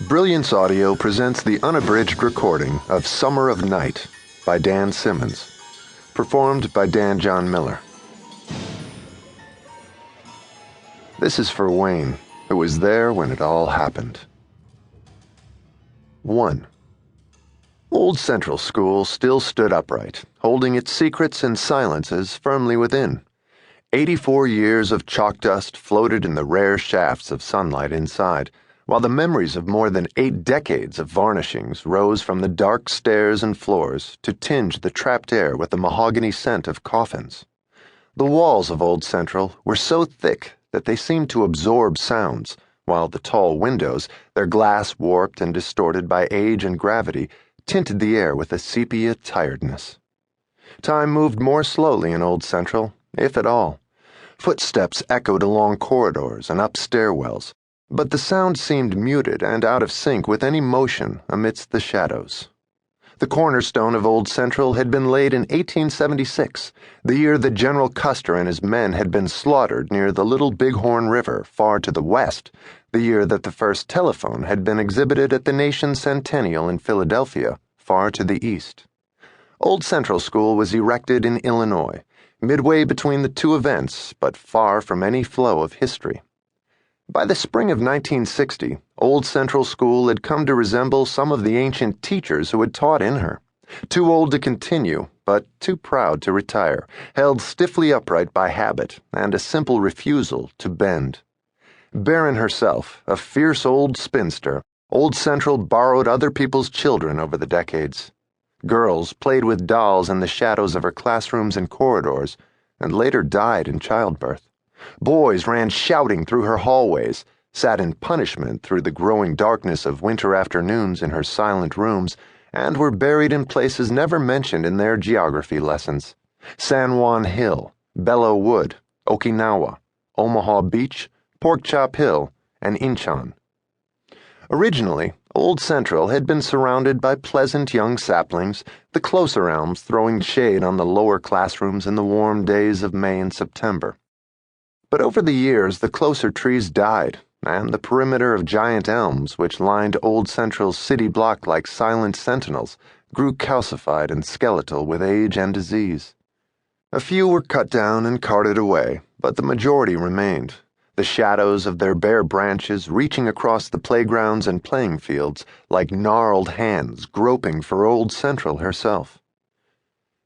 Brilliance Audio presents the unabridged recording of Summer of Night by Dan Simmons, performed by Dan John Miller. This is for Wayne, who was there when it all happened. 1. Old Central School still stood upright, holding its secrets and silences firmly within. 84 years of chalk dust floated in the rare shafts of sunlight inside, while the memories of more than 8 decades of varnishings rose from the dark stairs and floors to tinge the trapped air with the mahogany scent of coffins. The walls of Old Central were so thick that they seemed to absorb sounds, while the tall windows, their glass warped and distorted by age and gravity, tinted the air with a sepia tiredness. Time moved more slowly in Old Central, if at all. Footsteps echoed along corridors and up stairwells, but the sound seemed muted and out of sync with any motion amidst the shadows. The cornerstone of Old Central had been laid in 1876, the year that General Custer and his men had been slaughtered near the Little Bighorn River far to the west, the year that the first telephone had been exhibited at the nation's centennial in Philadelphia far to the east. Old Central School was erected in Illinois, midway between the two events, but far from any flow of history. By the spring of 1960, Old Central School had come to resemble some of the ancient teachers who had taught in her, too old to continue, but too proud to retire, held stiffly upright by habit and a simple refusal to bend. Barren herself, a fierce old spinster, Old Central borrowed other people's children over the decades. Girls played with dolls in the shadows of her classrooms and corridors, and later died in childbirth. Boys ran shouting through her hallways, sat in punishment through the growing darkness of winter afternoons in her silent rooms, and were buried in places never mentioned in their geography lessons: San Juan Hill, Belleau Wood, Okinawa, Omaha Beach, Porkchop Hill, and Incheon. Originally, Old Central had been surrounded by pleasant young saplings, the closer elms throwing shade on the lower classrooms in the warm days of May and September. But over the years, the closer trees died, and the perimeter of giant elms, which lined Old Central's city block like silent sentinels, grew calcified and skeletal with age and disease. A few were cut down and carted away, but the majority remained, the shadows of their bare branches reaching across the playgrounds and playing fields like gnarled hands groping for Old Central herself.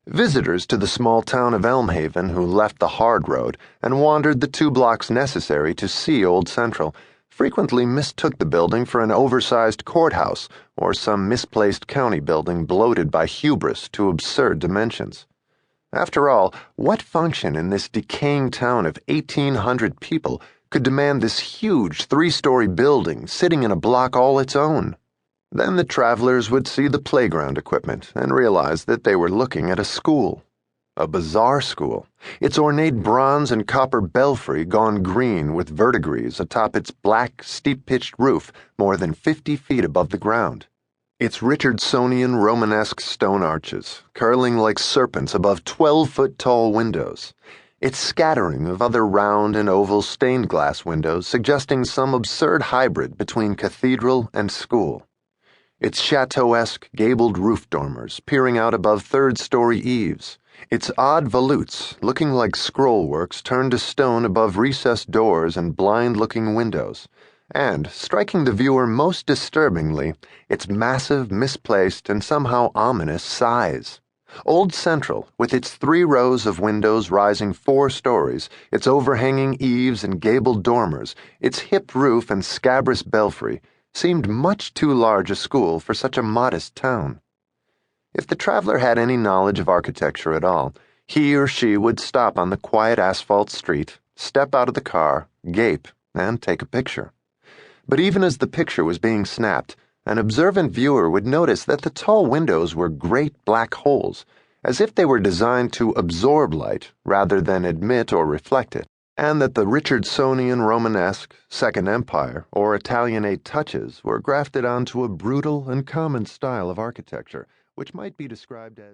Visitors to the small town of Elm Haven who left the hard road and wandered the 2 blocks necessary to see Old Central frequently mistook the building for an oversized courthouse or some misplaced county building bloated by hubris to absurd dimensions. After all, what function in this decaying town of 1,800 people could demand this huge 3-story building sitting in a block all its own? Then the travelers would see the playground equipment and realize that they were looking at a school. A bizarre school, its ornate bronze and copper belfry gone green with verdigris atop its black, steep-pitched roof more than 50 feet above the ground. Its Richardsonian Romanesque stone arches, curling like serpents above 12-foot-tall windows. Its scattering of other round and oval stained-glass windows suggesting some absurd hybrid between cathedral and school. Its chateau-esque gabled roof dormers peering out above 3rd-story eaves, its odd volutes looking like scrollworks turned to stone above recessed doors and blind-looking windows, and, striking the viewer most disturbingly, its massive, misplaced, and somehow ominous size. Old Central, with its 3 rows of windows rising 4 stories, its overhanging eaves and gabled dormers, its hip roof and scabrous belfry, seemed much too large a school for such a modest town. If the traveler had any knowledge of architecture at all, he or she would stop on the quiet asphalt street, step out of the car, gape, and take a picture. But even as the picture was being snapped, an observant viewer would notice that the tall windows were great black holes, as if they were designed to absorb light rather than admit or reflect it, and that the Richardsonian Romanesque, Second Empire, or Italianate touches were grafted onto a brutal and common style of architecture, which might be described as